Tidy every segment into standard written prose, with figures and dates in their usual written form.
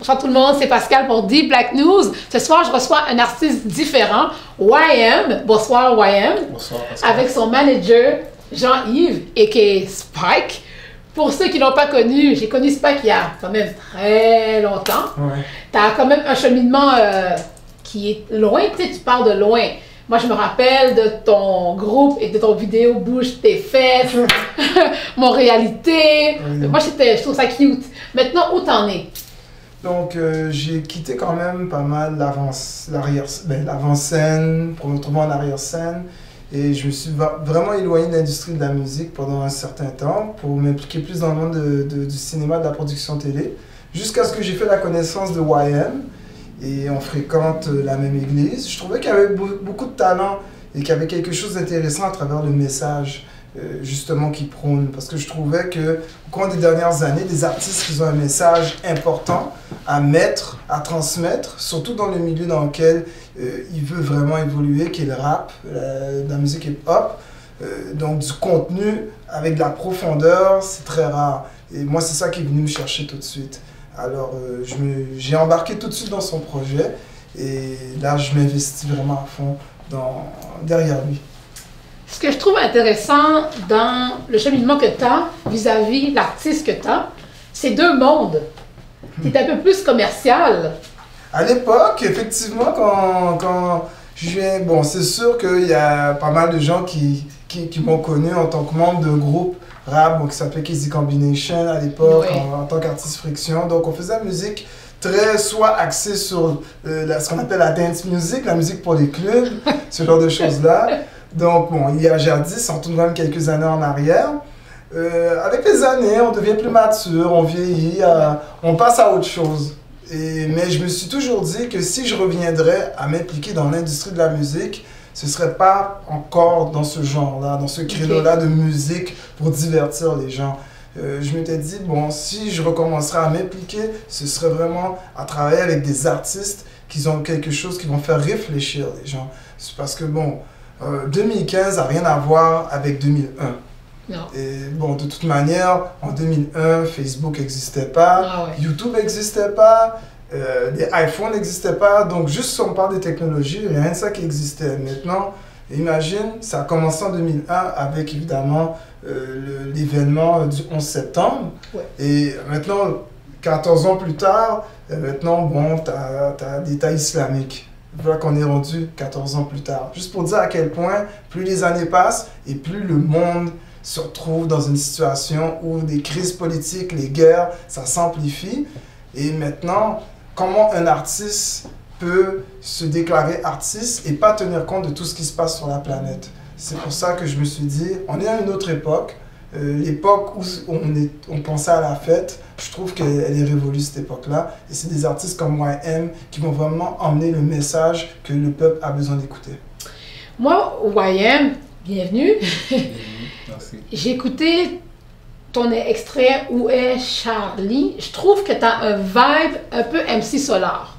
Bonjour tout le monde, c'est Pascal pour Deep Black News. Ce soir, je reçois un artiste différent, YM. Bonsoir YM. Bonsoir Pascal. Avec son manager, Jean-Yves, a.k.a. Spike. Pour ceux qui ne l'ont pas connu, j'ai connu Spike il y a quand même très longtemps. Ouais. Tu as quand même un cheminement qui est loin, tu sais, tu parles de loin. Moi, je me rappelle de ton groupe et de ton vidéo Bouge tes fesses, Mon réalité. Oui. Moi, je trouve ça cute. Maintenant, où t'en es? Donc j'ai quitté quand même pas mal l'avant-scène pour me retrouver en arrière-scène. Et je me suis vraiment éloigné de l'industrie de la musique pendant un certain temps pour m'impliquer plus dans le monde du cinéma, de la production télé. Jusqu'à ce que j'ai fait la connaissance de YM. Et on fréquente la même église. Je trouvais qu'il y avait beaucoup de talent et qu'il y avait quelque chose d'intéressant à travers le message justement qu'il prône. Parce que je trouvais qu'au cours des dernières années, des artistes qui ont un message important à mettre, à transmettre, surtout dans le milieu dans lequel il veut vraiment évoluer, qui est le rap, la musique hip-hop. Donc du contenu avec de la profondeur, c'est très rare. Et moi, c'est ça qui est venu me chercher tout de suite. Alors, j'ai embarqué tout de suite dans son projet et là, je m'investis vraiment à fond derrière lui. Ce que je trouve intéressant dans le cheminement que tu as vis-à-vis l'artiste que tu as, c'est deux mondes. Tu es un peu plus commercial. À l'époque, effectivement, quand je viens... Bon, c'est sûr qu'il y a pas mal de gens qui m'ont connu en tant que membre d'un groupe rap qui s'appelait Kizzy Combination à l'époque, Oui. en tant qu'artiste Friction. Donc on faisait la musique très soit axée sur ce qu'on appelle la dance music, la musique pour les clubs, ce genre de choses-là. Donc bon, il y a jadis, on retourne même quelques années en arrière. Avec les années, on devient plus mature, on vieillit, on passe à autre chose. Mais je me suis toujours dit que si je reviendrais à m'impliquer dans l'industrie de la musique, ce ne serait pas encore dans ce genre-là, dans ce créneau-là de musique pour divertir les gens. Je m'étais dit, bon, si je recommencerais à m'impliquer, ce serait vraiment à travailler avec des artistes qui ont quelque chose qui vont faire réfléchir les gens. C'est parce que, bon, 2015 n'a rien à voir avec 2001. Non. Et bon, de toute manière, en 2001, Facebook n'existait pas, Ah ouais. YouTube n'existait pas, les iPhones n'existaient pas. Donc, juste si on parle des technologies, rien de ça qui existait. Maintenant, imagine, ça a commencé en 2001 avec évidemment l'événement du 11 septembre. Ouais. Et maintenant, 14 ans plus tard, maintenant, bon, tu as l'État islamique. Voilà qu'on est rendu 14 ans plus tard. Juste pour dire à quel point, plus les années passent et plus le monde se retrouve dans une situation où des crises politiques, les guerres, ça s'amplifie. Et maintenant, comment un artiste peut se déclarer artiste et pas tenir compte de tout ce qui se passe sur la planète? C'est pour ça que je me suis dit, on est à une autre époque. L'époque où on pensait à la fête, je trouve qu'elle est révolue cette époque-là. Et c'est des artistes comme YM qui vont vraiment emmener le message que le peuple a besoin d'écouter. Moi, YM, bienvenue. Merci. J'ai écouté ton extrait Où est Charlie. Je trouve que tu as un vibe un peu MC Solar.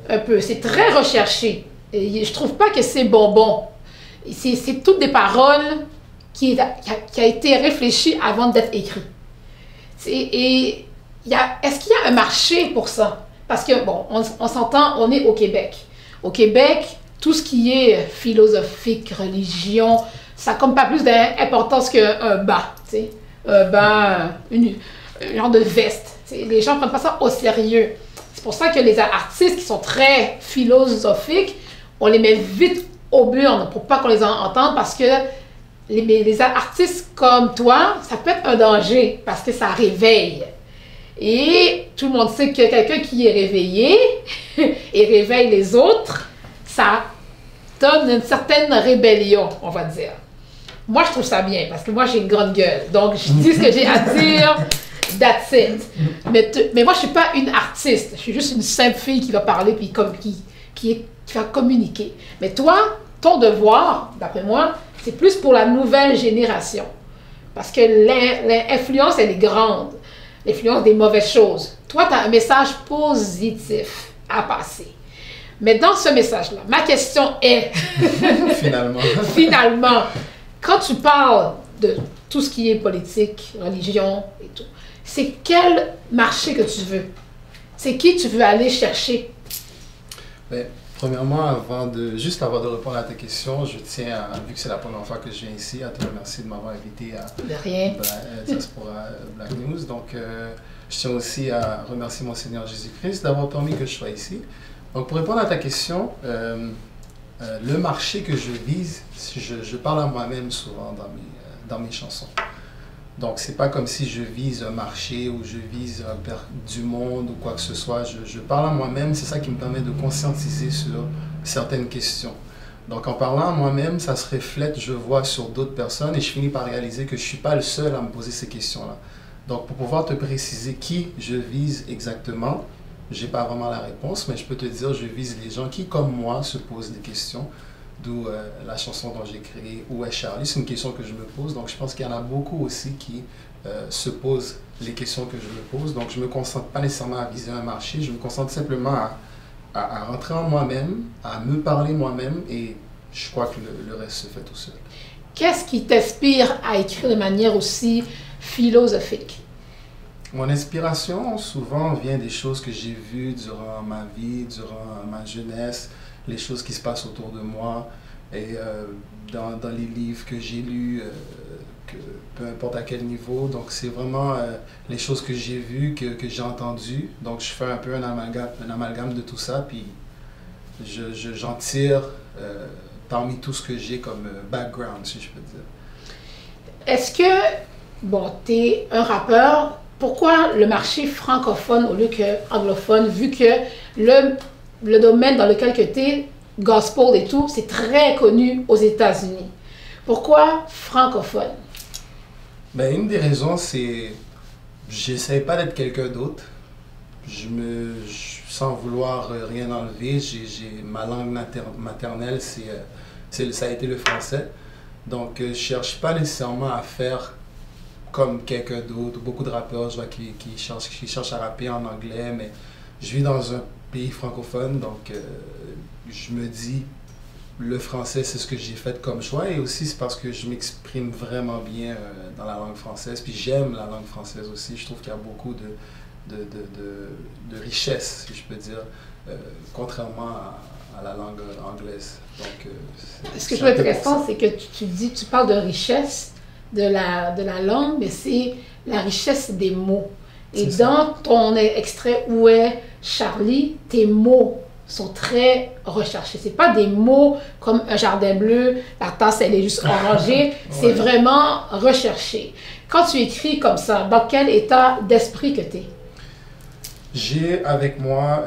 Un peu. C'est très recherché. Et je trouve pas que c'est bonbon. C'est toutes des paroles qui a été réfléchi avant d'être écrit. Et est-ce qu'il y a un marché pour ça? Parce que, bon, on s'entend, on est au Québec. Au Québec, tout ce qui est philosophique, religion, ça n'a comme pas plus d'importance qu'un bas, tu sais. Un bas, une genre de veste. T'sais. Les gens ne prennent pas ça au sérieux. C'est pour ça que les artistes qui sont très philosophiques, on les met vite au burn pour pas qu'on les entende parce que les artistes comme toi, ça peut être un danger parce que ça réveille. Et tout le monde sait que quelqu'un qui est réveillé et réveille les autres, ça donne une certaine rébellion, on va dire. Moi, je trouve ça bien parce que moi, j'ai une grande gueule. Donc, je dis ce que j'ai à dire, that's it. Mais moi, je ne suis pas une artiste. Je suis juste une simple fille qui va parler puis qui va communiquer. Mais toi, ton devoir, d'après moi, c'est plus pour la nouvelle génération. Parce que l'influence, elle est grande. L'influence des mauvaises choses. Toi, tu as un message positif à passer. Mais dans ce message-là, ma question est... Finalement, quand tu parles de tout ce qui est politique, religion et tout, c'est quel marché que tu veux? C'est qui tu veux aller chercher? Ben, premièrement, juste avant de répondre à ta question, je tiens, vu que c'est la première fois que je viens ici, à te remercier de m'avoir invité à De rien. Diaspora Black News. Donc, je tiens aussi à remercier mon Seigneur Jésus-Christ d'avoir permis que je sois ici. Donc, pour répondre à ta question, le marché que je vise, je parle à moi-même souvent dans mes chansons. Donc, c'est pas comme si je vise un marché ou je vise du monde ou quoi que ce soit. Je parle à moi-même, c'est ça qui me permet de conscientiser sur certaines questions. Donc, en parlant à moi-même, ça se reflète, je vois sur d'autres personnes et je finis par réaliser que je suis pas le seul à me poser ces questions-là. Donc, pour pouvoir te préciser qui je vise exactement, j'ai pas vraiment la réponse, mais je peux te dire, je vise les gens qui, comme moi, se posent des questions. D'où la chanson dont j'ai créé Où est Charlie? C'est une question que je me pose. Donc, je pense qu'il y en a beaucoup aussi qui se posent les questions que je me pose. Donc, je ne me concentre pas nécessairement à viser un marché. Je me concentre simplement à rentrer en moi-même, à me parler moi-même. Et je crois que le reste se fait tout seul. Qu'est-ce qui t'inspire à écrire de manière aussi philosophique? Mon inspiration, souvent, vient des choses que j'ai vues durant ma vie, durant ma jeunesse, les choses qui se passent autour de moi et dans les livres que j'ai lus, peu importe à quel niveau. Donc, c'est vraiment les choses que j'ai vues, que j'ai entendues. Donc, je fais un peu un amalgame de tout ça, puis j'en tire parmi tout ce que j'ai comme background, si je peux dire. Est-ce que, bon, tu es un rappeur, pourquoi le marché francophone au lieu que anglophone, vu que le domaine dans lequel tu es, gospel et tout, c'est très connu aux États-Unis. Pourquoi francophone? Ben, une des raisons, c'est j'essaie pas d'être quelqu'un d'autre. Sans vouloir rien enlever, ma langue maternelle, ça a été le français. Donc, je cherche pas nécessairement à faire comme quelqu'un d'autre. Beaucoup de rappeurs, je vois qui cherchent à rapper en anglais, mais je vis dans un pays francophone, donc je me dis, le français, c'est ce que j'ai fait comme choix, et aussi c'est parce que je m'exprime vraiment bien dans la langue française, puis j'aime la langue française aussi. Je trouve qu'il y a beaucoup de richesse, si je peux dire, contrairement à la langue anglaise. Donc, ce que je trouve intéressant, c'est que tu parles de richesse de la langue, mais c'est la richesse des mots. Et dans ton extrait Où est Charlie, tes mots sont très recherchés. C'est pas des mots comme un jardin bleu, la tasse elle est juste orangée, c'est vraiment recherché. Quand tu écris comme ça, dans quel état d'esprit que tu es? J'ai avec moi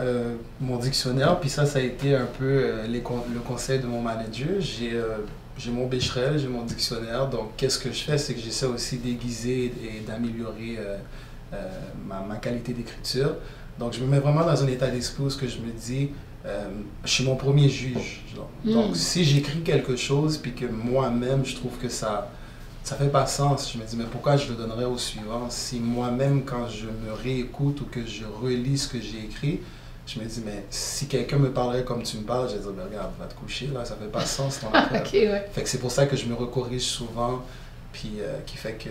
mon dictionnaire, puis ça a été un peu le conseil de mon manager. J'ai mon Becherel, j'ai mon dictionnaire, donc qu'est-ce que je fais, c'est que j'essaie aussi d'aiguiser et d'améliorer ma qualité d'écriture. Donc je me mets vraiment dans un état d'esprit où je me dis, je suis mon premier juge. Genre. Donc si j'écris quelque chose, puis que moi-même je trouve que ça fait pas sens, je me dis, mais pourquoi je le donnerais au suivant si moi-même, quand je me réécoute ou que je relis ce que j'ai écrit, je me dis, mais si quelqu'un me parlerait comme tu me parles, je vais dire, ben, regarde, va te coucher, là, ça fait pas sens ton affaire. Okay, ouais. Fait que c'est pour ça que je me recorrige souvent, puis qui fait que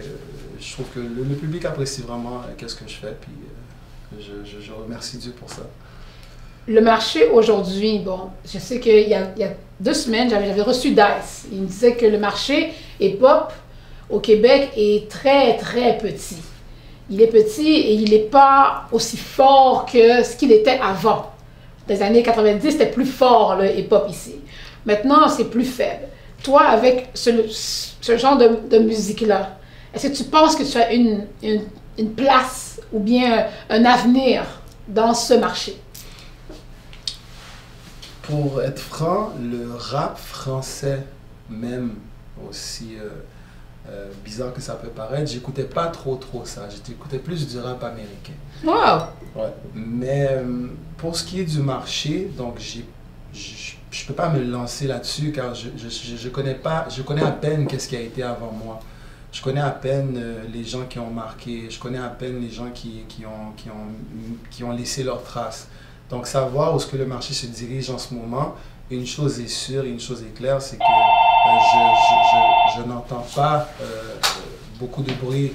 je trouve que le public apprécie vraiment qu'est-ce que je fais, puis je remercie Dieu pour ça. Le marché aujourd'hui, bon, je sais qu'il y a 2 semaines, j'avais reçu Dice. Il me disait que le marché hip-hop au Québec est très, très petit. Il est petit et il n'est pas aussi fort que ce qu'il était avant. Dans les années 90, c'était plus fort le hip-hop ici. Maintenant, c'est plus faible. Toi, avec ce genre de musique-là, est-ce que tu penses que tu as une place ou bien un avenir dans ce marché? Pour être franc, le rap français, même aussi bizarre que ça peut paraître, j'écoutais pas trop ça. J'écoutais plus du rap américain. Wow! Ouais. Mais pour ce qui est du marché, donc je peux pas me lancer là-dessus car je connais à peine qu'est-ce qui a été avant moi. Je connais à peine les gens qui ont marqué, je connais à peine les gens qui ont laissé leurs traces. Donc savoir où est-ce que le marché se dirige en ce moment, une chose est sûre et une chose est claire, c'est que je n'entends pas beaucoup de bruit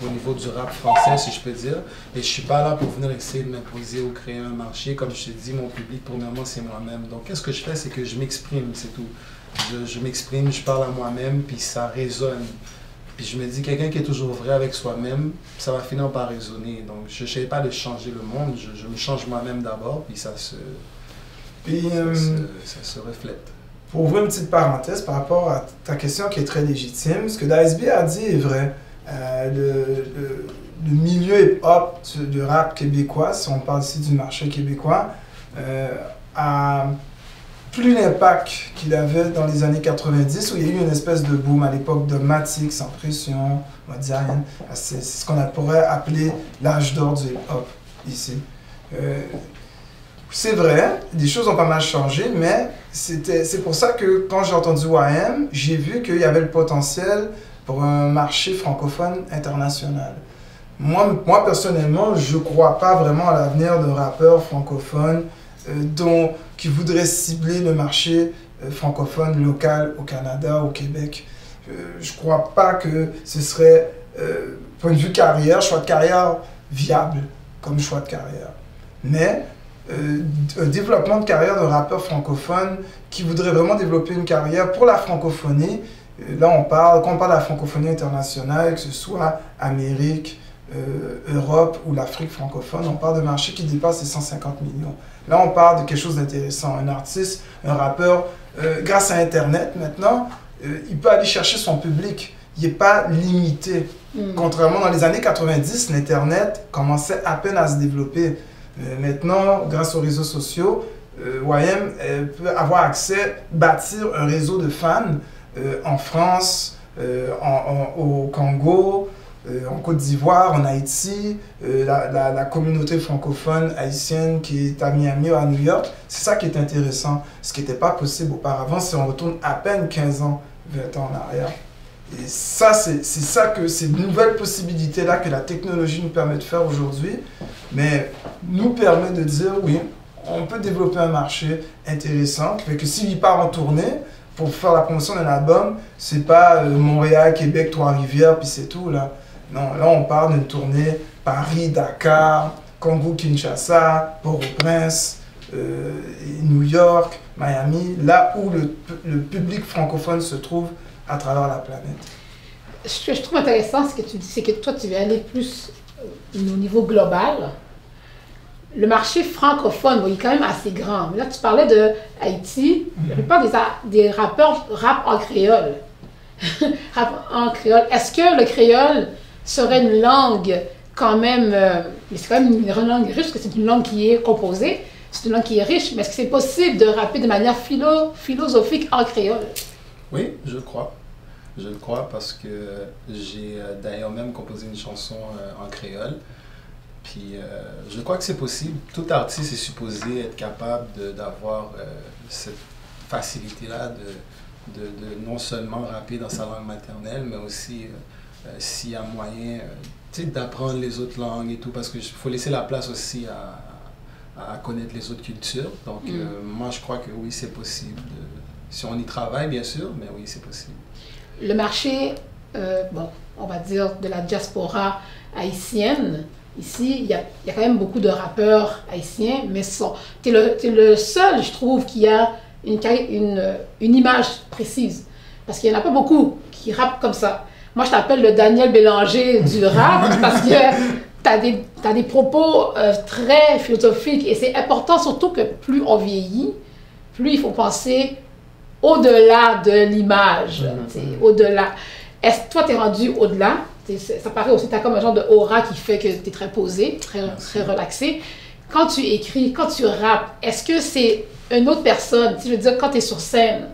au niveau du rap français, si je peux dire. Et je suis pas là pour venir essayer de m'imposer ou créer un marché. Comme je te dis, mon public, premièrement, c'est moi-même. Donc, qu'est-ce que je fais, c'est que je m'exprime, c'est tout. Je m'exprime, je parle à moi-même, puis ça résonne. Puis je me dis, quelqu'un qui est toujours vrai avec soi-même, ça va finir par résonner. Donc, je n'essaie pas de changer le monde, je me change moi-même d'abord, puis ça se reflète. Pour ouvrir une petite parenthèse par rapport à ta question qui est très légitime, ce que DSB a dit est vrai. Le milieu hip-hop de rap québécois, si on parle ici du marché québécois, a plus l'impact qu'il avait dans les années 90, où il y a eu une espèce de boom à l'époque dogmatique, sans pression, moderne. C'est ce qu'on pourrait appeler l'âge d'or du hip-hop ici. C'est vrai, des choses ont pas mal changé, mais c'est pour ça que quand j'ai entendu YM, j'ai vu qu'il y avait le potentiel pour un marché francophone international. Moi personnellement, je ne crois pas vraiment à l'avenir d'un rappeur francophone qui voudrait cibler le marché francophone local au Canada, au Québec. Je ne crois pas que ce serait, point de vue carrière, choix de carrière viable comme choix de carrière. Mais un développement de carrière d'un rappeur francophone qui voudrait vraiment développer une carrière pour la francophonie, là quand on parle de la francophonie internationale, que ce soit Amérique, Europe ou l'Afrique francophone, on parle de marché qui dépasse les 150 millions. Là, on parle de quelque chose d'intéressant. Un artiste, un rappeur, grâce à Internet maintenant, il peut aller chercher son public. Il n'est pas limité. Contrairement dans les années 90, l'Internet commençait à peine à se développer. Maintenant, grâce aux réseaux sociaux, YM peut avoir accès, bâtir un réseau de fans en France, au Congo, en Côte d'Ivoire, en Haïti, la communauté francophone haïtienne qui est à Miami ou à New York. C'est ça qui est intéressant. Ce qui n'était pas possible auparavant si on retourne à peine 15 ans, 20 ans en arrière. Et ça, c'est ça que ces nouvelles possibilités-là que la technologie nous permet de faire aujourd'hui, mais nous permet de dire, oui, on peut développer un marché intéressant, qui fait que s'il part en tournée, pour faire la promotion d'un album, c'est pas Montréal, Québec, Trois-Rivières, puis c'est tout, là. Non, là, on parle d'une tournée Paris, Dakar, Congo-Kinshasa, Port-au-Prince, New York, Miami, là où le public francophone se trouve à travers la planète. Ce que je trouve intéressant, ce que tu dis, c'est que toi, tu veux aller plus au niveau global. Le marché francophone, bon, il est quand même assez grand. Mais là, tu parlais de Haïti. La plupart des rappeurs rappent en créole. Rappent en créole. Est-ce que le créole serait une langue quand même... mais c'est quand même une langue riche, parce que c'est une langue qui est composée. C'est une langue qui est riche. Mais est-ce que c'est possible de rapper de manière philosophique en créole? Oui, je le crois. Je le crois parce que j'ai d'ailleurs même composé une chanson en créole. Puis je crois que c'est possible. Tout artiste est supposé être capable d'avoir cette facilité-là de non seulement rapper dans sa langue maternelle, mais aussi s'il y a moyen d'apprendre les autres langues et tout, parce qu'il faut laisser la place aussi à connaître les autres cultures. Donc moi je crois que oui, c'est possible. Si on y travaille, bien sûr, mais oui, c'est possible. Le marché, bon, on va dire de la diaspora haïtienne, ici, il y a quand même beaucoup de rappeurs haïtiens, mais tu es le seul, je trouve, qui a une image précise. Parce qu'il n'y en a pas beaucoup qui rappent comme ça. Moi, je t'appelle le Daniel Bélanger du rap, parce que tu as des propos très philosophiques, et c'est important, surtout que plus on vieillit, plus il faut penser au-delà de l'image, au-delà. Est-ce que toi, tu es rendu au-delà? Ça paraît aussi, tu as comme un genre de aura qui fait que tu es très posé, très relaxé. Quand tu écris, quand tu rappes, est-ce que c'est une autre personne? Je veux dire, quand tu es sur scène,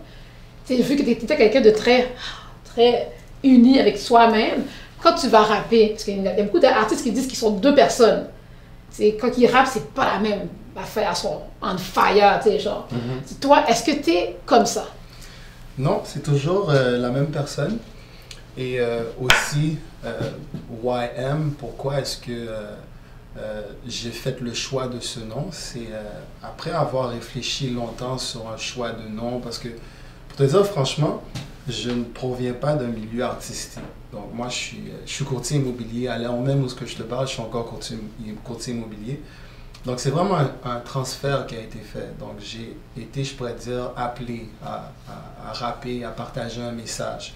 vu que tu étais quelqu'un de très uni avec soi-même, quand tu vas rapper, parce qu'il y a beaucoup d'artistes qui disent qu'ils sont deux personnes. Quand ils rappent, c'est pas la même affaire, ils sont on fire, genre. Toi, est-ce que tu es comme ça? Non, c'est toujours la même personne. Et aussi, YM, pourquoi est-ce que j'ai fait le choix de ce nom? C'est après avoir réfléchi longtemps sur un choix de nom, parce que, pour te dire franchement, je ne proviens pas d'un milieu artistique. Donc moi, je suis courtier immobilier. À l'heure même où je te parle, je suis encore courtier immobilier. Donc c'est vraiment un transfert qui a été fait. Donc j'ai été, je pourrais dire, appelé à rapper, à partager un message.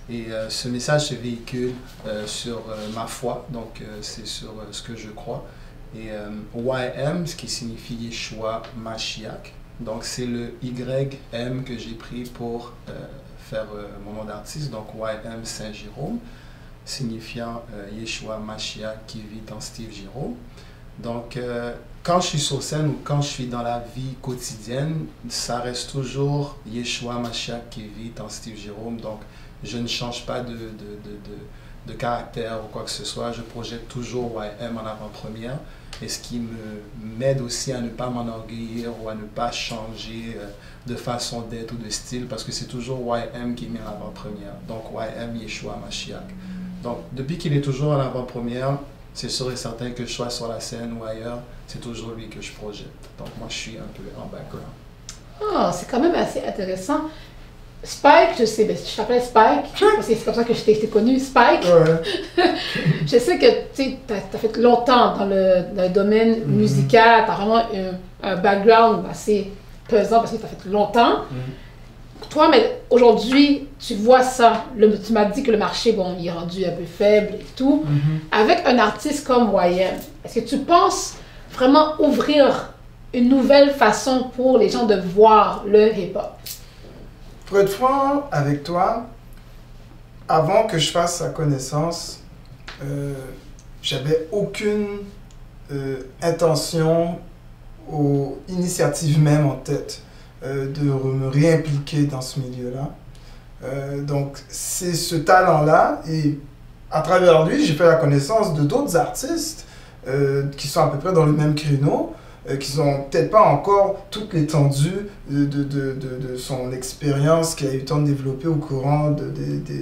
Et ce message se véhicule sur ma foi, donc c'est sur ce que je crois. Et YM, ce qui signifie Yeshua Mashiach. Donc c'est le YM que j'ai pris pour faire mon nom d'artiste, donc YM Saint-Jérôme, signifiant Yeshua Mashiach qui vit en Steve Jérôme. Donc quand je suis sur scène ou quand je suis dans la vie quotidienne, ça reste toujours Yeshua Mashiach qui vit en Steve Jérôme. Donc je ne change pas de caractère ou quoi que ce soit, je projette toujours YM en avant-première. Et ce qui m'aide aussi à ne pas m'enorgueillir ou à ne pas changer de façon d'être ou de style, parce que c'est toujours YM qui est mis en avant-première. Donc YM Yeshua Mashiach. Donc depuis qu'il est toujours en avant-première, c'est sûr et certain que je sois sur la scène ou ailleurs, c'est toujours lui que je projette. Donc moi je suis un peu en background. Ah, c'est quand même assez intéressant. Spike, je sais, je t'appelle Spike, parce que c'est comme ça que je t'ai connu, Spike. Ouais. Je sais que tu as fait longtemps dans le domaine musical, tu as vraiment un background assez pesant parce que tu as fait longtemps. Toi, mais aujourd'hui, tu vois ça, tu m'as dit que le marché, bon, il est rendu un peu faible et tout. Avec un artiste comme YM, est-ce que tu penses vraiment ouvrir une nouvelle façon pour les gens de voir le hip-hop? Pour être franc avec toi, avant que je fasse sa connaissance, j'avais aucune intention ou initiative même en tête de me réimpliquer dans ce milieu-là. Donc c'est ce talent-là, et à travers lui, j'ai fait la connaissance de d'autres artistes qui sont à peu près dans le même créneau, qui n'ont peut-être pas encore toute l'étendue de son expérience qu'il a eu le temps de développer au courant de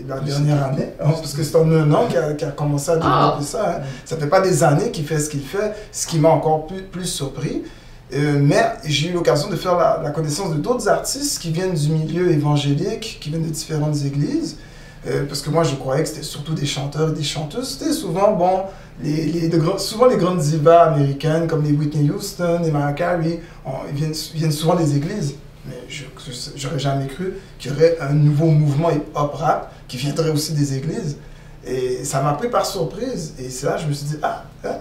la dernière année. Parce que c'est en un an qu'il a commencé à développer ça. Hein. Ça ne fait pas des années qu'il fait, ce qui m'a encore plus surpris. Mais j'ai eu l'occasion de faire la connaissance de d'autres artistes qui viennent du milieu évangélique, qui viennent de différentes églises. Parce que moi, je croyais que c'était surtout des chanteurs et des chanteuses. C'était souvent, bon, souvent les grandes divas américaines, comme les Whitney Houston et Mariah Carey, ils viennent souvent des églises. Mais j'aurais jamais cru qu'il y aurait un nouveau mouvement hip-hop rap qui viendrait aussi des églises. Et ça m'a pris par surprise. Et c'est là que je me suis dit,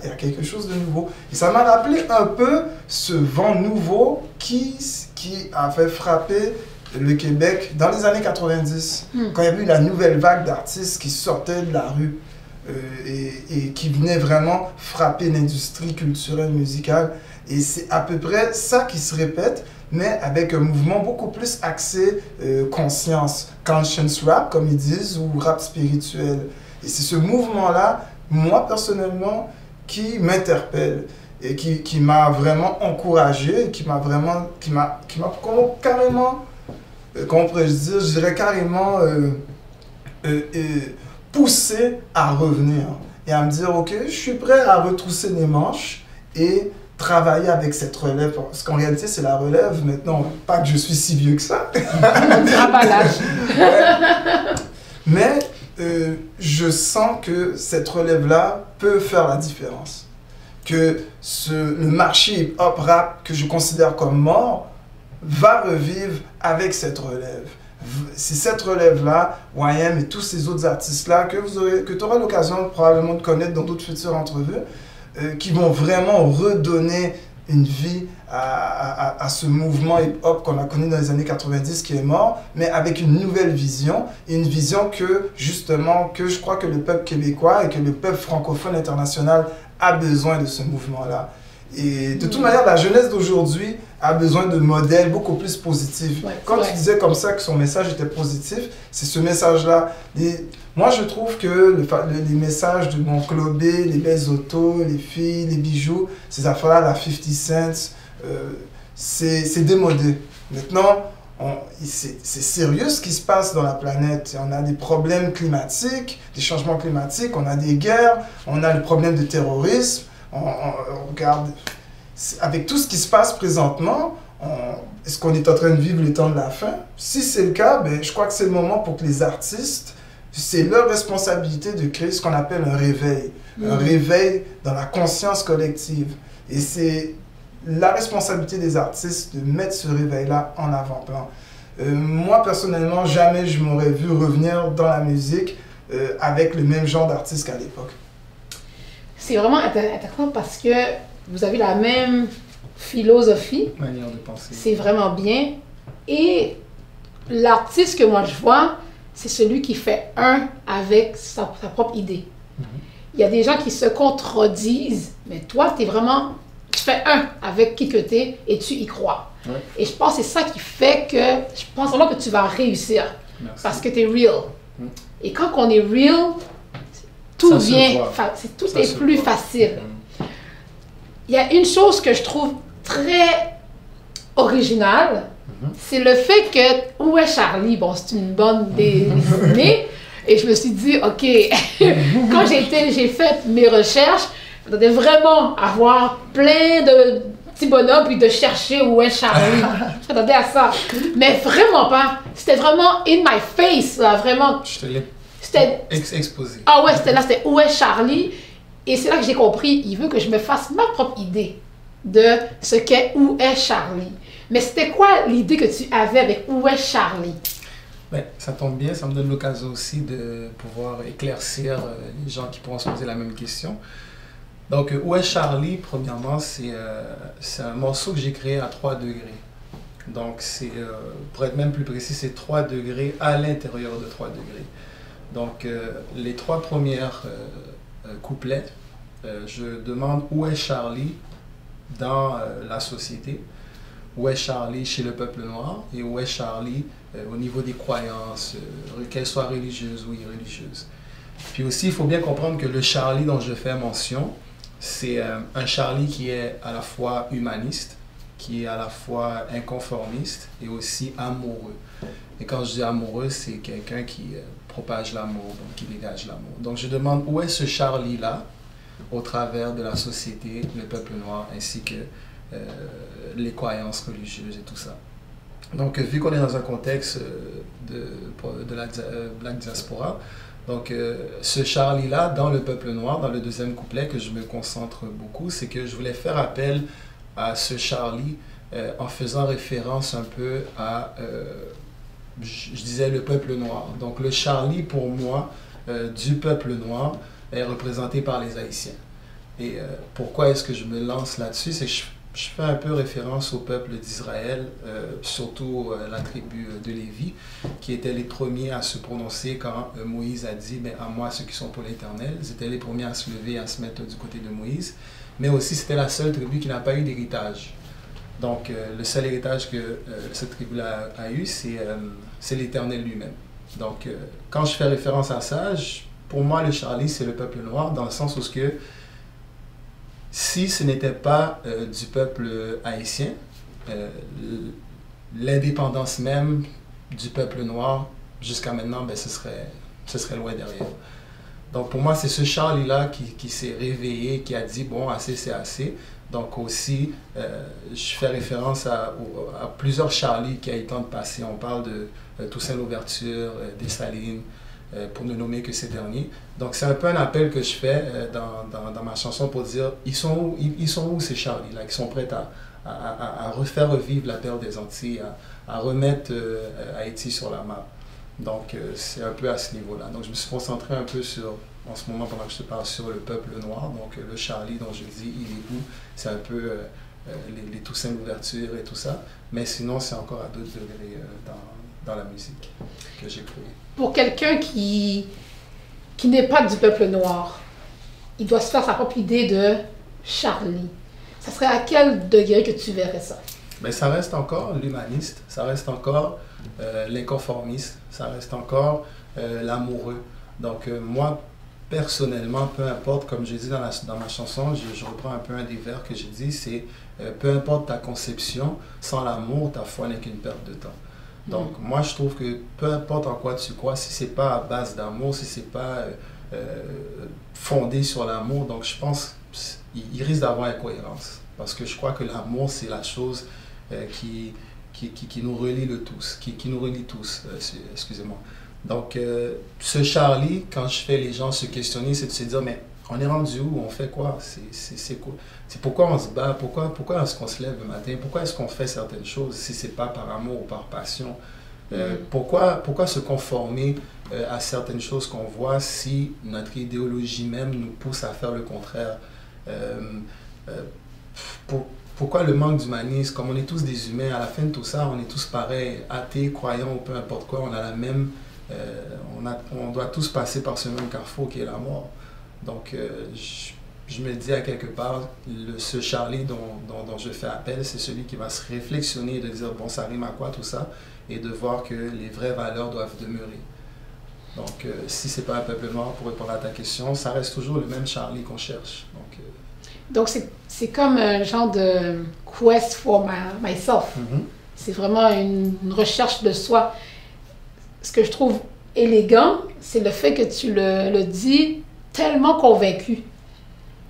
il y a quelque chose de nouveau. Et ça m'a rappelé un peu ce vent nouveau qui a fait frapper le Québec dans les années 90, quand il y a eu la nouvelle vague d'artistes qui sortaient de la rue et qui venaient vraiment frapper l'industrie culturelle musicale. Et c'est à peu près ça qui se répète, mais avec un mouvement beaucoup plus axé conscience, conscience rap, comme ils disent, ou rap spirituel. Et c'est ce mouvement-là, moi personnellement, qui m'interpelle et qui m'a vraiment encouragé, qui m'a carrément, comment pourrais-je dire, je dirais carrément poussé à revenir et à me dire, ok, je suis prêt à retrousser les manches et travailler avec cette relève, parce qu'en réalité c'est la relève maintenant, pas que je suis si vieux que ça. On ne dira pas l'âge. Mais je sens que cette relève-là peut faire la différence. Que le marché hip-hop rap que je considère comme mort va revivre avec cette relève. C'est cette relève-là, YM et tous ces autres artistes-là que tu auras l'occasion probablement de connaître dans d'autres futures entrevues, qui vont vraiment redonner une vie à ce mouvement hip-hop qu'on a connu dans les années 90 qui est mort, mais avec une nouvelle vision, et une vision que justement, que je crois que le peuple québécois et que le peuple francophone international a besoin de ce mouvement-là. Et de toute manière, la jeunesse d'aujourd'hui a besoin de modèles beaucoup plus positifs. Ouais, quand tu disais comme ça que son message était positif, c'est ce message-là. Moi, je trouve que les messages de mon clubé, les belles autos, les filles, les bijoux, ces affaires-là, la 50 cents, c'est démodé. Maintenant, c'est sérieux ce qui se passe dans la planète. On a des problèmes climatiques, des changements climatiques, on a des guerres, on a le problème de terrorisme. On regarde, avec tout ce qui se passe présentement, est-ce qu'on est en train de vivre les temps de la fin? Si c'est le cas, ben, je crois que c'est le moment pour que les artistes, c'est leur responsabilité de créer ce qu'on appelle un réveil. Un réveil dans la conscience collective. Et c'est la responsabilité des artistes de mettre ce réveil-là en avant-plan. Moi, personnellement, jamais je m'aurais vu revenir dans la musique avec le même genre d'artiste qu'à l'époque. C'est vraiment intéressant parce que vous avez la même philosophie. Manière de penser. C'est vraiment bien. Et l'artiste que moi je vois, c'est celui qui fait un avec sa propre idée. Il y a des gens qui se contredisent, mais toi, tu fais un avec qui que t'es et tu y crois. Ouais. Et je pense que c'est ça qui fait que je pense vraiment que tu vas réussir. Merci. Parce que tu es real. Et quand on est real, tout Ça se vient, voit. tout Ça est se plus voit. facile. Il y a une chose que je trouve très originale, c'est le fait que Où est Charlie? Bon, c'est une bonne dessinée. Et je me suis dit, OK, quand j'ai fait mes recherches, je m'attendais vraiment à voir plein de petits bonhommes puis de chercher où est Charlie. Je m'attendais à ça. Mais vraiment pas. C'était vraiment in my face, là, vraiment. Je te l'ai C'était exposé. Ah ouais, c'était Où est Charlie? Et c'est là que j'ai compris, il veut que je me fasse ma propre idée de ce qu'est Où est Charlie. Mais c'était quoi l'idée que tu avais avec Où est Charlie? Ben, ça tombe bien, ça me donne l'occasion aussi de pouvoir éclaircir les gens qui pourront se poser la même question. Donc, Où est Charlie, premièrement, c'est un morceau que j'ai créé à 3 degrés. Donc, pour être même plus précis, c'est 3 degrés à l'intérieur de 3 degrés. Donc, les 3 premières couplets, je demande où est Charlie dans la société, où est Charlie chez le peuple noir et où est Charlie au niveau des croyances, qu'elles soient religieuses ou irreligieuses. Puis aussi, il faut bien comprendre que le Charlie dont je fais mention, c'est un Charlie qui est à la fois humaniste, qui est à la fois inconformiste et aussi amoureux. Et quand je dis amoureux, c'est quelqu'un qui propage l'amour, donc qui dégage l'amour. Donc je demande où est ce Charlie-là au travers de la société, le peuple noir, ainsi que les croyances religieuses et tout ça. Donc vu qu'on est dans un contexte de la Black Diaspora, donc ce Charlie-là, dans le peuple noir, dans le deuxième couplet que je me concentre beaucoup, c'est que je voulais faire appel à ce Charlie en faisant référence un peu à, je disais, le peuple noir. Donc le Charlie, pour moi, du peuple noir, est représenté par les Haïtiens. Et pourquoi est-ce que je me lance là-dessus? C'est que je fais un peu référence au peuple d'Israël, surtout la tribu de Lévi, qui étaient les premiers à se prononcer quand Moïse a dit « à moi ceux qui sont pour l'Éternel ». Ils étaient les premiers à se lever et à se mettre du côté de Moïse. Mais aussi, c'était la seule tribu qui n'a pas eu d'héritage. Donc, le seul héritage que cette tribu-là a eu, c'est l'Éternel lui-même. Donc, quand je fais référence à ça, pour moi, le Charlie, c'est le peuple noir, dans le sens où si ce n'était pas du peuple haïtien, l'indépendance même du peuple noir, jusqu'à maintenant, ce serait loin derrière. Donc pour moi, c'est ce Charlie-là qui s'est réveillé, qui a dit, bon, assez c'est assez. Donc aussi, je fais référence à plusieurs Charlie qui a eu le temps de passer. On parle de Toussaint Louverture, Dessalines, pour ne nommer que ces derniers. Donc c'est un peu un appel que je fais dans ma chanson pour dire, ils sont où ces Charlie-là, qui sont prêts à refaire revivre la terre des Antilles, à remettre Haïti sur la map. Donc c'est un peu à ce niveau-là. Donc je me suis concentré un peu en ce moment, pendant que je te parle, sur le peuple noir. Donc le Charlie dont je dis, il est où? C'est un peu les Toussaint Louverture et tout ça. Mais sinon, c'est encore à d'autres degrés dans la musique que j'ai créée. Pour quelqu'un qui n'est pas du peuple noir, il doit se faire sa propre idée de Charlie. Ça serait à quel degré que tu verrais ça? Mais ça reste encore l'humaniste, ça reste encore l'inconformiste, ça reste encore l'amoureux. Donc moi, personnellement, peu importe, comme j'ai dit dans ma chanson, je reprends un peu un des vers que j'ai dit, c'est peu importe ta conception, sans l'amour, ta foi n'est qu'une perte de temps. Donc moi, je trouve que peu importe en quoi tu crois, si c'est pas à base d'amour, si c'est pas fondé sur l'amour, donc je pense qu'il risque d'avoir incohérence. Parce que je crois que l'amour, c'est la chose qui nous relie le tous, qui nous relie tous, excusez-moi. Donc, ce Charlie, quand je fais les gens se questionner, c'est de se dire, mais on est rendu où? On fait quoi? C'est quoi? C'est pourquoi on se bat? Pourquoi est-ce qu'on se lève le matin? Pourquoi est-ce qu'on fait certaines choses si ce n'est pas par amour ou par passion? Pourquoi se conformer à certaines choses qu'on voit si notre idéologie même nous pousse à faire le contraire? Pourquoi le manque d'humanisme? Comme on est tous des humains, à la fin de tout ça, on est tous pareils, athées, croyants ou peu importe quoi, on a la même... on doit tous passer par ce même carrefour qui est la mort. Donc, je me dis à quelque part, ce Charlie dont je fais appel, c'est celui qui va se réflexionner et de dire, bon, ça rime à quoi tout ça? Et de voir que les vraies valeurs doivent demeurer. Donc, si ce n'est pas un peuple noir, pour répondre à ta question, ça reste toujours le même Charlie qu'on cherche. Donc c'est comme un genre de quest for myself. C'est vraiment une recherche de soi. Ce que je trouve élégant, c'est le fait que tu le dis tellement convaincu.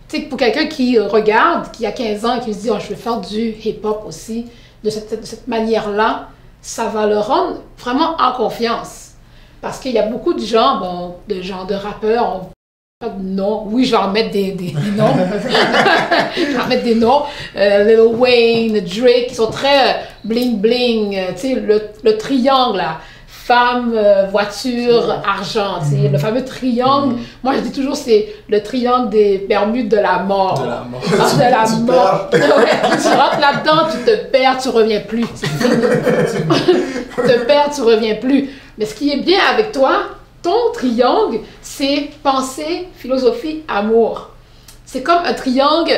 Tu sais, pour quelqu'un qui regarde, qui a 15 ans et qui se dit, oh, je vais faire du hip-hop aussi, de cette manière-là, ça va le rendre vraiment en confiance. Parce qu'il y a beaucoup de gens, bon, de rappeurs, non, oui, je vais en mettre des noms. Je vais en mettre des noms. Lil Wayne, Drake, qui sont très bling-bling. Tu sais, le triangle, là. Femme, voiture, argent. Tu sais, le fameux triangle. Moi, je dis toujours, c'est le triangle des Bermudes de la mort. De la mort. De la mort. Ouais, tu rentres là-dedans, tu te perds, tu reviens plus. Tu te perds, tu reviens plus. Mais ce qui est bien avec toi, ton triangle, c'est pensée, philosophie, amour. C'est comme un triangle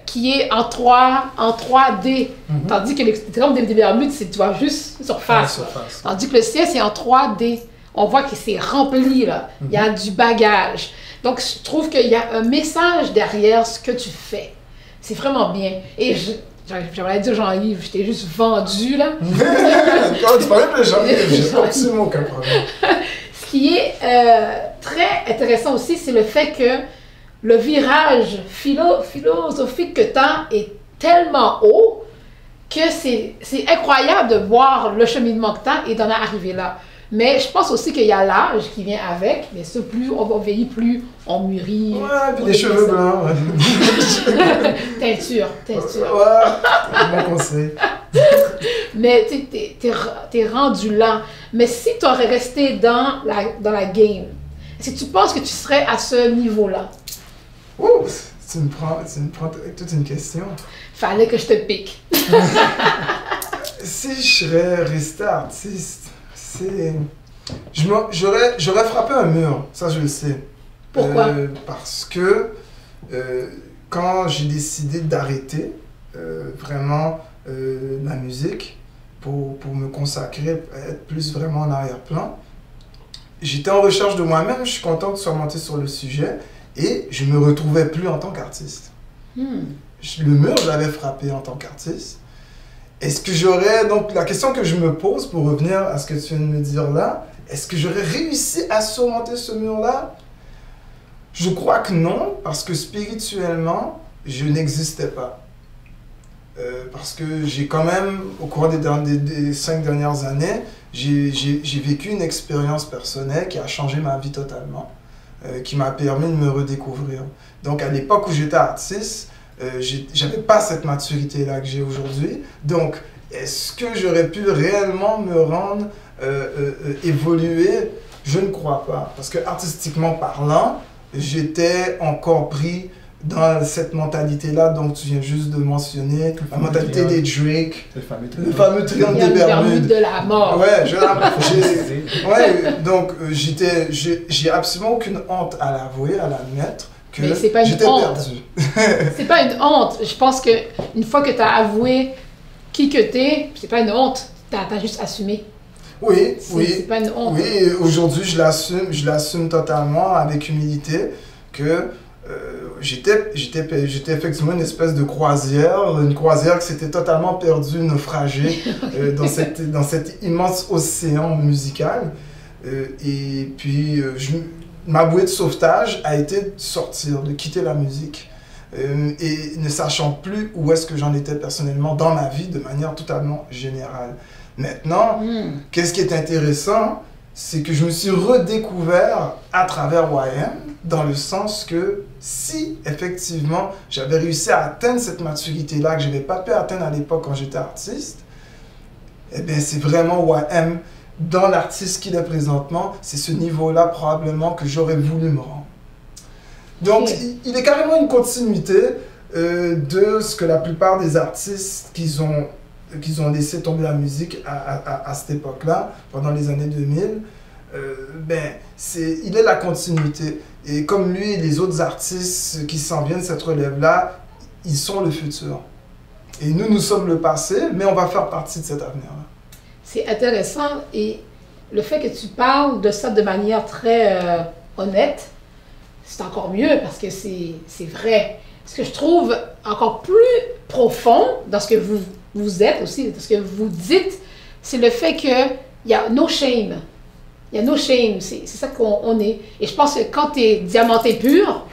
qui est en 3D. Tandis que le triangle des Bermudes, c'est tu vois juste surface. Tandis que le ciel, c'est en 3D. On voit que c'est rempli, là. Il y a du bagage. Donc, je trouve qu'il y a un message derrière ce que tu fais. C'est vraiment bien. Et j'aimerais dire Jean-Yves, je t'ai juste vendu, là. Tu parlais de Jean-Yves, j'ai absolument aucun problème. Ce qui est très intéressant aussi, c'est le fait que le virage philosophique que tu as est tellement haut que c'est incroyable de voir le cheminement que tu as et d'en arriver là. Mais je pense aussi qu'il y a l'âge qui vient avec, mais ce plus on va vieillir, plus on mûrit. Ouais, puis des cheveux blancs. Teinture. Ouais, bon conseil. Mais tu t'es rendu là. Mais si tu aurais resté dans la game, est-ce que tu penses que tu serais à ce niveau-là? Ouh, tu me prends toute une question. Fallait que je te pique. Si je serais resté artiste, j'aurais frappé un mur, ça je le sais. Pourquoi? Parce que quand j'ai décidé d'arrêter vraiment la musique pour me consacrer, être plus vraiment en arrière-plan, j'étais en recherche de moi-même, je suis content que tu sois monté sur le sujet, et je me retrouvais plus en tant qu'artiste. Le mur, je l'avais frappé en tant qu'artiste. Est-ce que j'aurais, donc la question que je me pose pour revenir à ce que tu viens de me dire là, est-ce que j'aurais réussi à surmonter ce mur-là? Je crois que non, parce que spirituellement, je n'existais pas. Parce que j'ai quand même, au cours des 5 dernières années, j'ai vécu une expérience personnelle qui a changé ma vie totalement, qui m'a permis de me redécouvrir. Donc à l'époque où j'étais artiste, j'avais pas cette maturité-là que j'ai aujourd'hui. Donc, est-ce que j'aurais pu réellement me rendre évoluer? Je ne crois pas. Parce que artistiquement parlant, j'étais encore pris dans cette mentalité-là dont tu viens juste de mentionner, la mentalité des Drake, le fameux triangle des Bermudes. De la mort. Ouais, donc j'ai absolument aucune honte à l'avouer, à l'admettre. Mais c'est pas une honte. C'est pas une honte. Je pense que une fois que tu as avoué qui que t'es, c'est pas une honte. T'as juste assumé. Oui. C'est pas une honte. Oui, aujourd'hui je l'assume totalement avec humilité que j'étais effectivement une espèce de une croisière qui s'était totalement perdue, naufragée dans cet immense océan musical. Et puis ma bouée de sauvetage a été de sortir, de quitter la musique. et ne sachant plus où est-ce que j'en étais personnellement dans ma vie de manière totalement générale. Maintenant, qu'est-ce qui est intéressant, c'est que je me suis redécouvert à travers YM, dans le sens que si effectivement j'avais réussi à atteindre cette maturité-là que je n'avais pas pu atteindre à l'époque quand j'étais artiste, eh bien c'est vraiment YM dans l'artiste qu'il est présentement, c'est ce niveau-là probablement que j'aurais voulu me rendre. Donc il est carrément une continuité de ce que la plupart des artistes qu'ils ont laissé tomber la musique à cette époque-là, pendant les années 2000, il est la continuité. Et comme lui et les autres artistes qui s'en viennent de cette relève-là, ils sont le futur. Et nous sommes le passé, mais on va faire partie de cet avenir-là. C'est intéressant et le fait que tu parles de ça de manière très honnête, c'est encore mieux parce que c'est vrai. Ce que je trouve encore plus profond dans ce que vous êtes aussi, dans ce que vous dites, c'est le fait qu'il y a no shame. Il y a no shame, c'est ça qu'on est. Et je pense que quand tu es diamanté pur,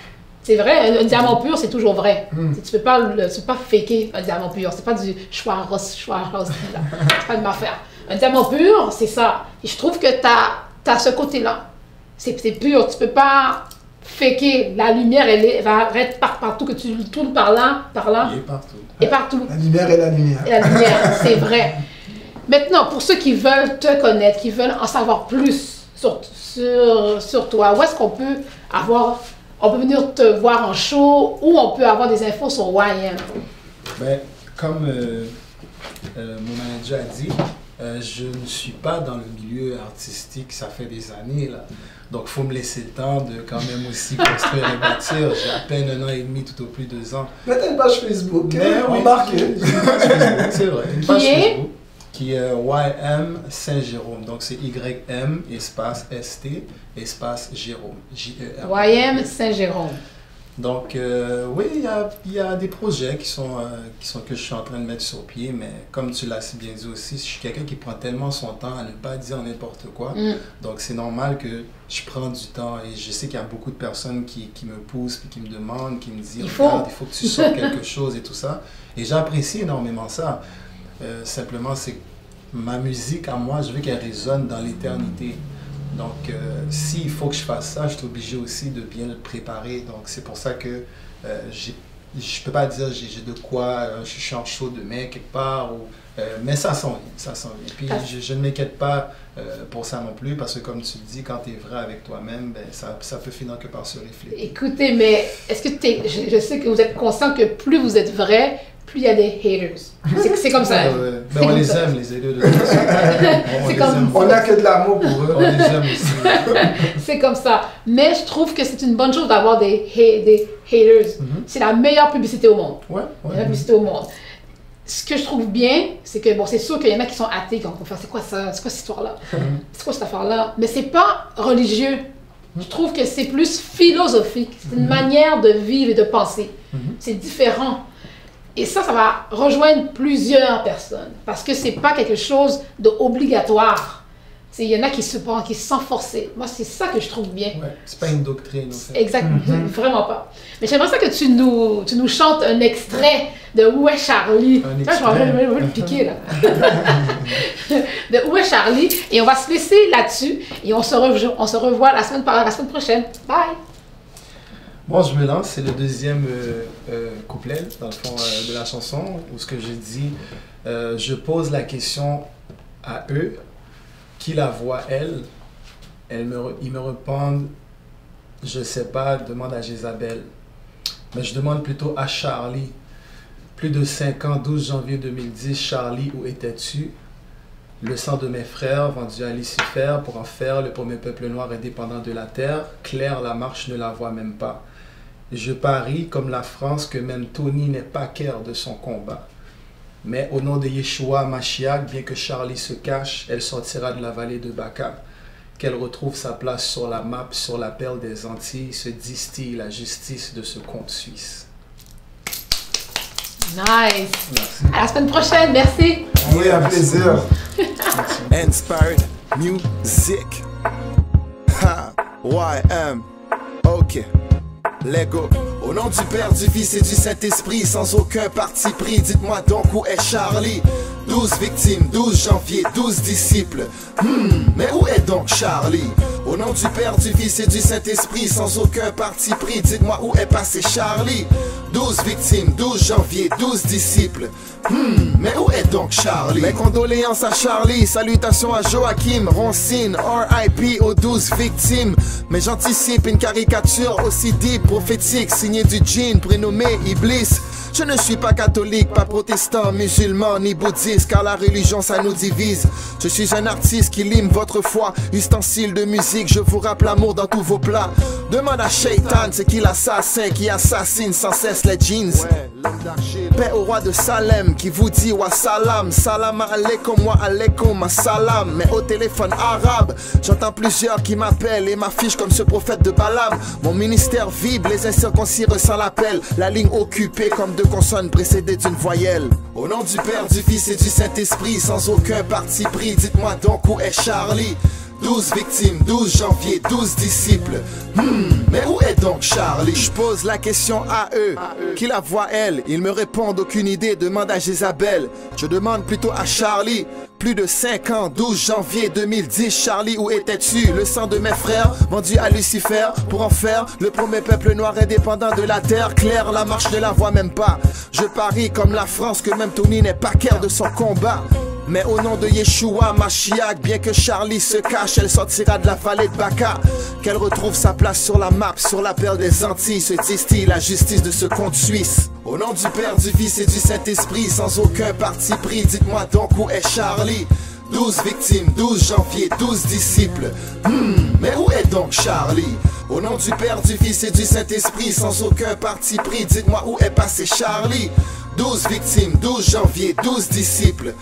c'est vrai, un diamant pur, c'est toujours vrai. Tu peux pas faker un diamant pur. C'est pas du Schwaros, c'est pas de m'affaire. Un diamant pur, c'est ça. Et je trouve que tu as ce côté-là. C'est pur, tu peux pas faker. La lumière, elle va être partout, que tu tournes par là. Et partout. La lumière est la lumière. Et la lumière, c'est vrai. Maintenant, pour ceux qui veulent te connaître, qui veulent en savoir plus sur toi, où est-ce qu'on peut avoir... On peut venir te voir en show ou on peut avoir des infos sur YM? Comme mon manager a dit, je ne suis pas dans le milieu artistique, ça fait des années là. Donc, il faut me laisser le temps de quand même aussi construire et bâtir. J'ai à peine 1 an et demi, tout au plus 2 ans. Mais t'as une page Facebook, remarquez. C'est vrai, une page Facebook qui est YM Saint-Jérôme. Donc, c'est YM espace ST espace Jérôme. J-E-R. YM Saint-Jérôme. Donc, oui, il y a des projets que je suis en train de mettre sur pied, mais comme tu l'as si bien dit aussi, je suis quelqu'un qui prend tellement son temps à ne pas dire n'importe quoi. Donc, c'est normal que je prends du temps et je sais qu'il y a beaucoup de personnes qui me poussent, puis qui me demandent, qui me disent, regarde, il faut que tu sortes quelque chose et tout ça. Et j'apprécie énormément ça. Simplement, c'est ma musique à moi, je veux qu'elle résonne dans l'éternité. Donc, s'il faut que je fasse ça, je suis obligé aussi de bien le préparer. Donc, c'est pour ça que je ne peux pas dire j'ai de quoi, je suis en show demain quelque part, mais ça s'en vient, ça s'en vient. Puis, je ne m'inquiète pas pour ça non plus, parce que comme tu le dis, quand tu es vrai avec toi-même, ça peut finir que par se refléter. Écoutez, mais est-ce que je sais que vous êtes conscient que plus vous êtes vrai, plus il y a des haters. C'est comme ça. On les aime, les haters de toute façon. On n'a que de l'amour pour eux. On les aime aussi. C'est comme ça. Mais je trouve que c'est une bonne chose d'avoir des haters. C'est la meilleure publicité au monde. La meilleure publicité au monde. Ce que je trouve bien, c'est que, bon, c'est sûr qu'il y en a qui sont athées, qui vont faire, c'est quoi ça? C'est quoi cette histoire-là? C'est quoi cette affaire-là? Mais c'est pas religieux. Je trouve que c'est plus philosophique. C'est une manière de vivre et de penser. C'est différent. Et ça va rejoindre plusieurs personnes. Parce que c'est pas quelque chose d'obligatoire. Il y en a qui se sentent forcés. Moi, c'est ça que je trouve bien. Ouais, c'est pas une doctrine, en fait. Exactement, vraiment pas. Mais j'aimerais ça que tu nous chantes un extrait de Où est Charlie? Je vais le piquer, là. De Où est Charlie? Et on va se laisser là-dessus. Et on se revoit la semaine prochaine. Bye! Bon, je me lance, c'est le deuxième couplet, dans le fond, de la chanson, où ce que je dis, je pose la question à eux, qui la voit, elle, ils me répondent, je sais pas, demande à Jézabel. Mais je demande plutôt à Charlie. Plus de 5 ans, 12 janvier 2010, Charlie, où étais-tu? Le sang de mes frères, vendu à Lucifer pour en faire le premier peuple noir indépendant de la terre. Claire, la marche ne la voit même pas. Je parie, comme la France, que même Tony n'est pas clair de son combat. Mais au nom de Yeshua Mashiach, bien que Charlie se cache, elle sortira de la vallée de Baca. Qu'elle retrouve sa place sur la map, sur la perle des Antilles, se distille la justice de ce conte suisse. Nice! Merci. À la semaine prochaine, merci! Oui, un plaisir. Inspired music. Ha, YM. Ok. Lego. Au nom du Père, du Fils et du Saint-Esprit, sans aucun parti pris, dites-moi donc où est Charlie? 12 victimes, 12 janvier, 12 disciples. Mais où est donc Charlie? Au nom du Père, du Fils et du Saint-Esprit, sans aucun parti pris, dites-moi où est passé Charlie? 12 victimes, 12 janvier, 12 disciples. Mais où est donc Charlie? Mes condoléances à Charlie, salutations à Joachim, Roncine, R.I.P. aux 12 victimes. Mais j'anticipe une caricature aussi deep, prophétique, signée du djinn, prénommé Iblis. Je ne suis pas catholique, pas protestant, musulman, ni bouddhiste, car la religion ça nous divise. Je suis un artiste qui lime votre foi, ustensile de musique, je vous rappe l'amour dans tous vos plats. Demande à Shaitan, c'est qui l'assassin qui assassine sans cesse les jeans. Paix au roi de Salem qui vous dit wa salam, salam alaikum wa alaikum salam. Mais au téléphone arabe, j'entends plusieurs qui m'appellent et m'affichent comme ce prophète de Balaam. Mon ministère vibre, les incirconcis ressent l'appel, la ligne occupée comme deux consonnes précédées d'une voyelle. Au nom du Père, du Fils et du Saint-Esprit, sans aucun parti pris, dites-moi donc où est Charlie? 12 victimes, 12 janvier, 12 disciples. Mais où est donc Charlie? Je pose la question à eux. Qui la voit elle? Ils me répondent aucune idée, demande à Jézabel. Je demande plutôt à Charlie. Plus de 5 ans, 12 janvier 2010, Charlie, où étais-tu? Le sang de mes frères, vendu à Lucifer, pour en faire le premier peuple noir indépendant de la terre. Claire, la marche ne la voit même pas. Je parie comme la France que même Tony n'est pas clair de son combat. Mais au nom de Yeshua, Mashiach, bien que Charlie se cache, elle sortira de la vallée de Baca. Qu'elle retrouve sa place sur la map, sur la perle des Antilles, se distille la justice de ce conte suisse. Au nom du Père, du Fils et du Saint-Esprit, sans aucun parti pris, dites-moi donc où est Charlie? 12 victimes, 12 janvier, 12 disciples. Mais où est donc Charlie? Au nom du Père, du Fils et du Saint-Esprit, sans aucun parti pris, dites-moi où est passé Charlie? 12 victimes, 12 janvier, 12 disciples.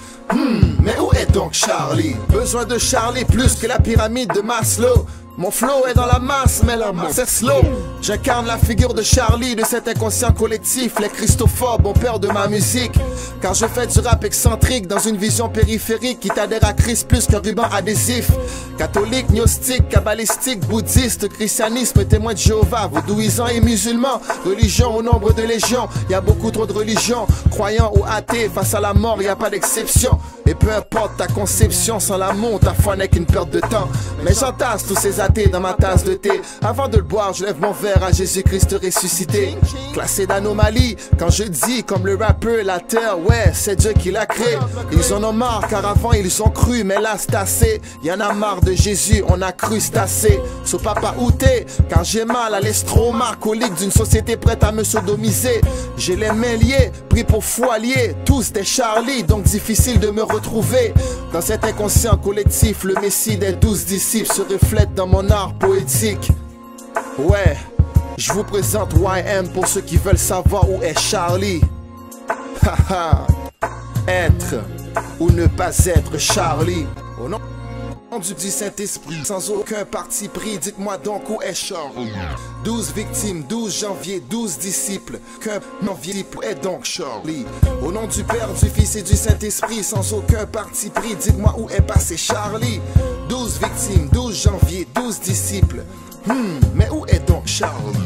Mais où est donc Charlie? Besoin de Charlie plus que la pyramide de Maslow. Mon flow est dans la masse, mais la masse est slow. J'incarne la figure de Charlie, de cet inconscient collectif. Les christophobes ont peur de ma musique, car je fais du rap excentrique dans une vision périphérique qui t'adhère à Christ plus qu'un ruban adhésif. Catholique, gnostique, kabbalistique, bouddhiste, christianisme, témoin de Jéhovah, vaudouisant et musulman. Religion au nombre de légions, y a beaucoup trop de religions. Croyants ou athées, face à la mort, y a pas d'exception. Et peu importe ta conception, sans l'amour, ta foi n'est qu'une perte de temps. Mais j'entasse tous ces athées dans ma tasse de thé. Avant de le boire, je lève mon verre à Jésus-Christ ressuscité. Classé d'anomalie, quand je dis comme le rappeur, la terre, ouais, c'est Dieu qui l'a créé. Ils en ont marre, car avant ils ont cru, mais là c'est assez. Y en a marre de Jésus, on a cru c'est assez. So papa où t'es, car j'ai mal à l'estroma colique d'une société prête à me sodomiser. J'ai les mains liées, pris pour fou allié. Tous des Charlie, donc difficile de me retrouver. Dans cet inconscient collectif, le messie des 12 disciples se reflète dans mon art poétique. Ouais, je vous présente YM pour ceux qui veulent savoir où est Charlie. Haha, être ou ne pas être Charlie. Au nom du Saint-Esprit, sans aucun parti pris, dites-moi donc où est Charlie? 12 victimes, 12 janvier, 12 disciples. Qu'un disciple est donc Charlie? Au nom du Père, du Fils et du Saint-Esprit, sans aucun parti pris, dites-moi où est passé Charlie? 12 victimes, 12 janvier, 12 disciples. Mais où est donc Charlie?